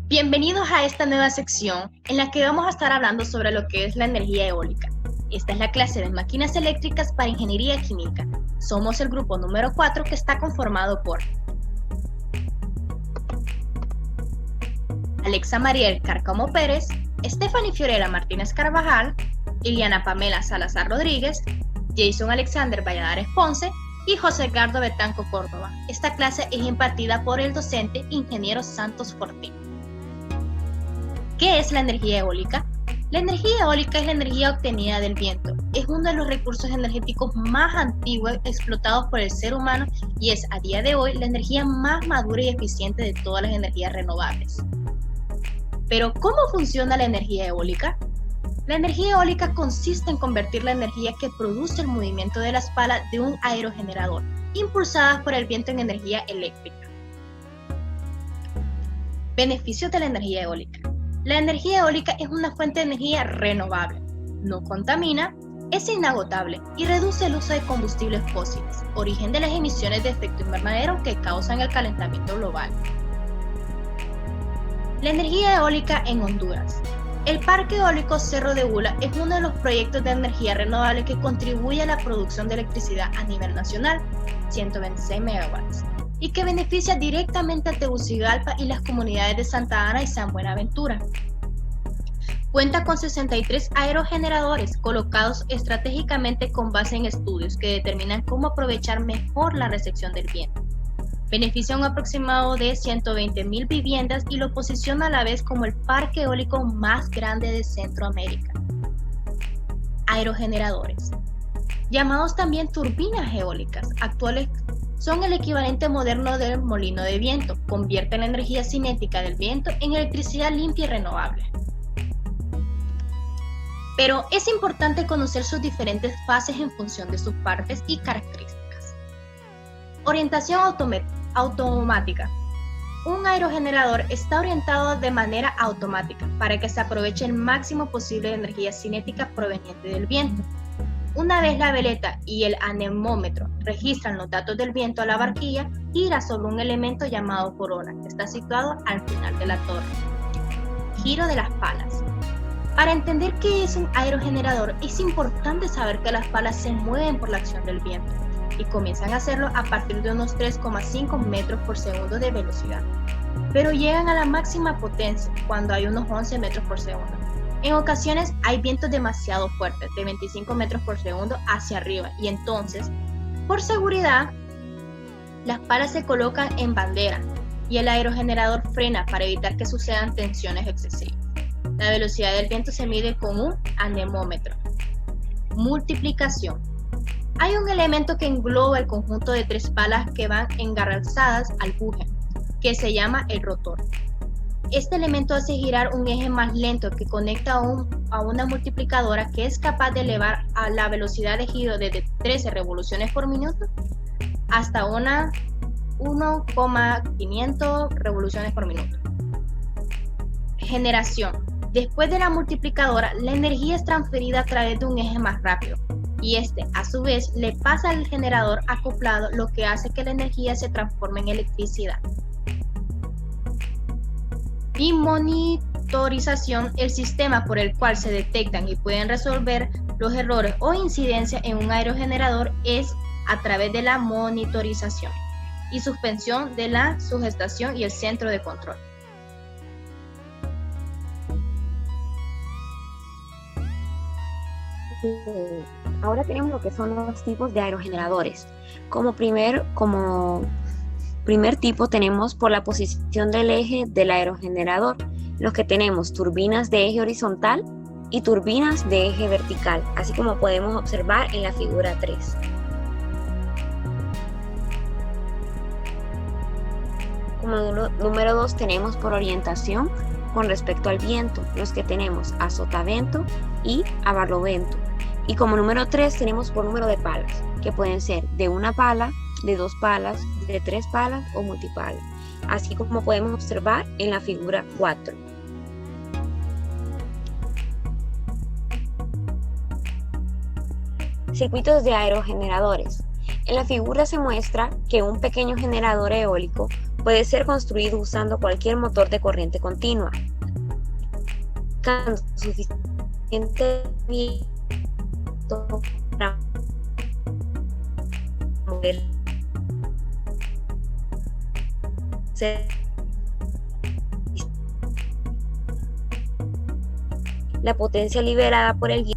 Bienvenidos a esta nueva sección en la que vamos a estar hablando sobre lo que es la energía eólica. Esta es la clase de máquinas eléctricas para ingeniería química. Somos el grupo número 4 que está conformado por Alexa Mariel Cárcamo Pérez, Stephanie Fiorella Martínez Carvajal, Iliana Pamela Salazar Rodríguez, Jason Alexander Valladares Ponce y José Edgardo Betanco Córdoba. Esta clase es impartida por el docente ingeniero Santos Fortín. ¿Qué es la energía eólica? La energía eólica es la energía obtenida del viento. Es uno de los recursos energéticos más antiguos explotados por el ser humano y es a día de hoy la energía más madura y eficiente de todas las energías renovables. Pero, ¿cómo funciona la energía eólica? La energía eólica consiste en convertir la energía que produce el movimiento de las palas de un aerogenerador, impulsadas por el viento en energía eléctrica. Beneficios de la energía eólica. La energía eólica es una fuente de energía renovable, no contamina, es inagotable y reduce el uso de combustibles fósiles, origen de las emisiones de efecto invernadero que causan el calentamiento global. La energía eólica en Honduras. El Parque Eólico Cerro de Gula es uno de los proyectos de energía renovable que contribuye a la producción de electricidad a nivel nacional, 126 megawatts, y que beneficia directamente a Tegucigalpa y las comunidades de Santa Ana y San Buenaventura. Cuenta con 63 aerogeneradores colocados estratégicamente con base en estudios que determinan cómo aprovechar mejor la recepción del viento. Beneficia a un aproximado de 120.000 viviendas y lo posiciona a la vez como el parque eólico más grande de Centroamérica. Aerogeneradores, llamados también turbinas eólicas, actuales son el equivalente moderno del molino de viento, convierten la energía cinética del viento en electricidad limpia y renovable. Pero es importante conocer sus diferentes fases en función de sus partes y características. Orientación automática. Un aerogenerador está orientado de manera automática para que se aproveche el máximo posible de energía cinética proveniente del viento. Una vez la veleta y el anemómetro registran los datos del viento a la barquilla, gira sobre un elemento llamado corona, que está situado al final de la torre. Giro de las palas. Para entender qué es un aerogenerador, es importante saber que las palas se mueven por la acción del viento y comienzan a hacerlo a partir de unos 3,5 metros por segundo de velocidad, pero llegan a la máxima potencia cuando hay unos 11 metros por segundo. En ocasiones hay vientos demasiado fuertes, de 25 metros por segundo hacia arriba, y entonces, por seguridad, las palas se colocan en bandera y el aerogenerador frena para evitar que sucedan tensiones excesivas. La velocidad del viento se mide con un anemómetro. Multiplicación. Hay un elemento que engloba el conjunto de 3 palas que van engarzadas al buje, que se llama el rotor. Este elemento hace girar un eje más lento que conecta a una multiplicadora que es capaz de elevar a la velocidad de giro desde 13 revoluciones por minuto hasta una 1,500 revoluciones por minuto. Generación. Después de la multiplicadora, la energía es transferida a través de un eje más rápido y este, a su vez, le pasa al generador acoplado, lo que hace que la energía se transforme en electricidad. Y monitorización, el sistema por el cual se detectan y pueden resolver los errores o incidencias en un aerogenerador es a través de la monitorización y suspensión de la sugestación y el centro de control. Ahora tenemos lo que son los tipos de aerogeneradores. Como primer tipo tenemos por la posición del eje del aerogenerador, los que tenemos turbinas de eje horizontal y turbinas de eje vertical, así como podemos observar en la figura 3. Como número 2 tenemos por orientación con respecto al viento, los que tenemos a sotavento y a barlovento. Y como número 3 tenemos por número de palas, que pueden ser de una pala, de 2 palas, de 3 palas o multipala, así como podemos observar en la figura 4. Circuitos de aerogeneradores. En la figura se muestra que un pequeño generador eólico puede ser construido usando cualquier motor de corriente continua. Cuando suficiente viento para mover la potencia liberada por el viento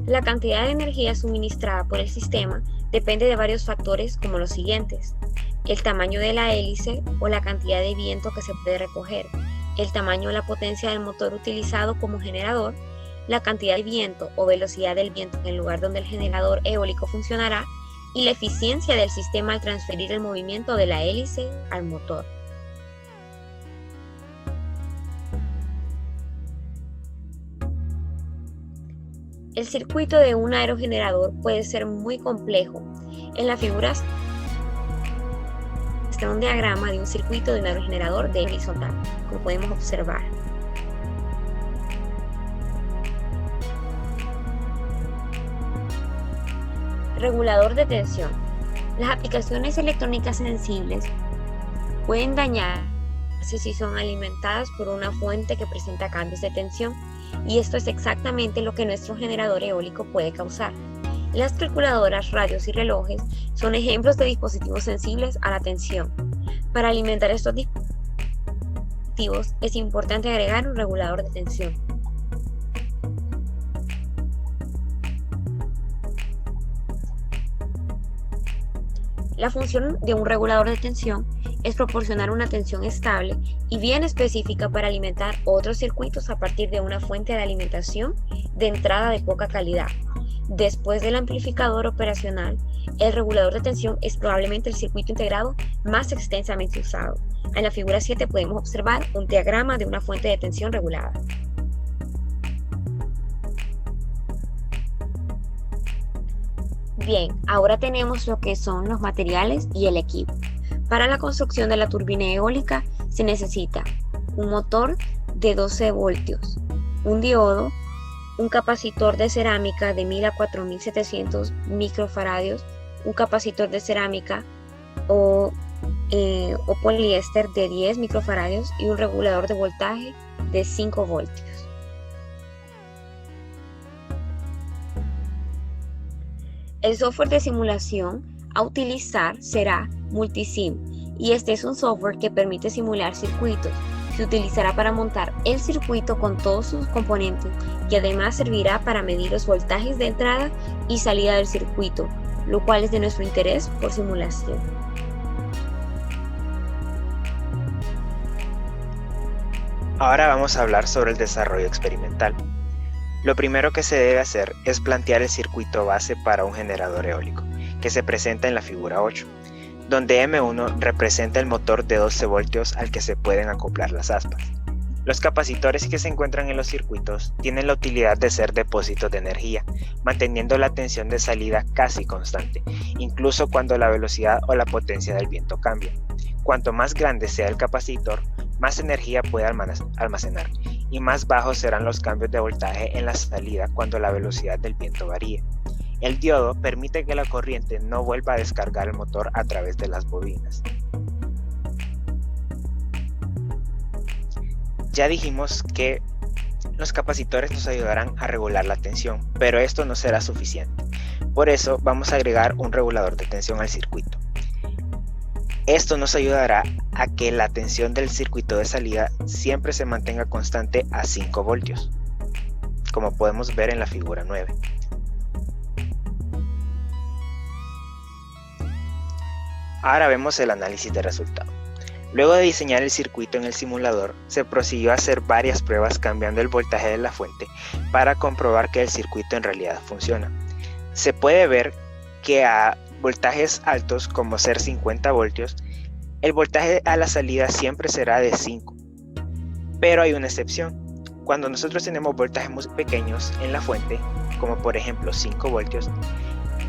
La cantidad de energía suministrada por el sistema depende de varios factores como los siguientes: el tamaño de la hélice o la cantidad de viento que se puede recoger, el tamaño o la potencia del motor utilizado como generador, la cantidad de viento o velocidad del viento en el lugar donde el generador eólico funcionará y la eficiencia del sistema al transferir el movimiento de la hélice al motor. El circuito de un aerogenerador puede ser muy complejo. En la figura está un diagrama de un circuito de un aerogenerador de horizontal, como podemos observar. Regulador de tensión. Las aplicaciones electrónicas sensibles pueden dañarse si son alimentadas por una fuente que presenta cambios de tensión, y esto es exactamente lo que nuestro generador eólico puede causar. Las calculadoras, radios y relojes son ejemplos de dispositivos sensibles a la tensión. Para alimentar estos dispositivos es importante agregar un regulador de tensión. La función de un regulador de tensión es proporcionar una tensión estable y bien específica para alimentar otros circuitos a partir de una fuente de alimentación de entrada de poca calidad. Después del amplificador operacional, el regulador de tensión es probablemente el circuito integrado más extensamente usado. En la figura 7 podemos observar un diagrama de una fuente de tensión regulada. Bien, ahora tenemos lo que son los materiales y el equipo. Para la construcción de la turbina eólica se necesita un motor de 12 voltios, un diodo, un capacitor de cerámica de 1000 a 4700 microfaradios, un capacitor de cerámica o poliéster de 10 microfaradios y un regulador de voltaje de 5 voltios. El software de simulación a utilizar será Multisim, y este es un software que permite simular circuitos. Se utilizará para montar el circuito con todos sus componentes y además servirá para medir los voltajes de entrada y salida del circuito, lo cual es de nuestro interés por simulación. Ahora vamos a hablar sobre el desarrollo experimental. Lo primero que se debe hacer es plantear el circuito base para un generador eólico, que se presenta en la figura 8, donde M1 representa el motor de 12 voltios al que se pueden acoplar las aspas. Los capacitores que se encuentran en los circuitos tienen la utilidad de ser depósitos de energía, manteniendo la tensión de salida casi constante, incluso cuando la velocidad o la potencia del viento cambia. Cuanto más grande sea el capacitor, más energía puede almacenar, y más bajos serán los cambios de voltaje en la salida cuando la velocidad del viento varíe. El diodo permite que la corriente no vuelva a descargar el motor a través de las bobinas. Ya dijimos que los capacitores nos ayudarán a regular la tensión, pero esto no será suficiente. Por eso vamos a agregar un regulador de tensión al circuito. Esto nos ayudará a que la tensión del circuito de salida siempre se mantenga constante a 5 voltios, como podemos ver en la figura 9. Ahora vemos el análisis de resultado. Luego de diseñar el circuito en el simulador, se procedió a hacer varias pruebas cambiando el voltaje de la fuente para comprobar que el circuito en realidad funciona. Se puede ver que a voltajes altos, como ser 50 voltios, el voltaje a la salida siempre será de 5. Pero hay una excepción. Cuando nosotros tenemos voltajes muy pequeños en la fuente, como por ejemplo 5 voltios,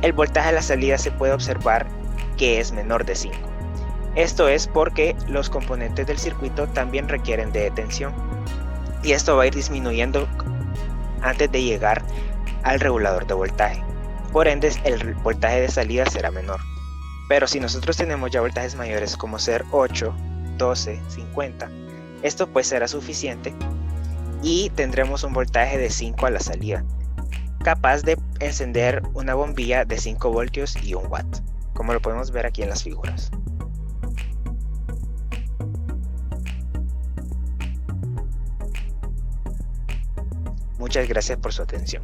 el voltaje a la salida se puede observar que es menor de 5. Esto es porque los componentes del circuito también requieren de tensión y esto va a ir disminuyendo antes de llegar al regulador de voltaje. Por ende, el voltaje de salida será menor. Pero si nosotros tenemos ya voltajes mayores como ser 8, 12, 50, esto pues será suficiente y tendremos un voltaje de 5 a la salida, capaz de encender una bombilla de 5 voltios y 1 watt, como lo podemos ver aquí en las figuras. Muchas gracias por su atención.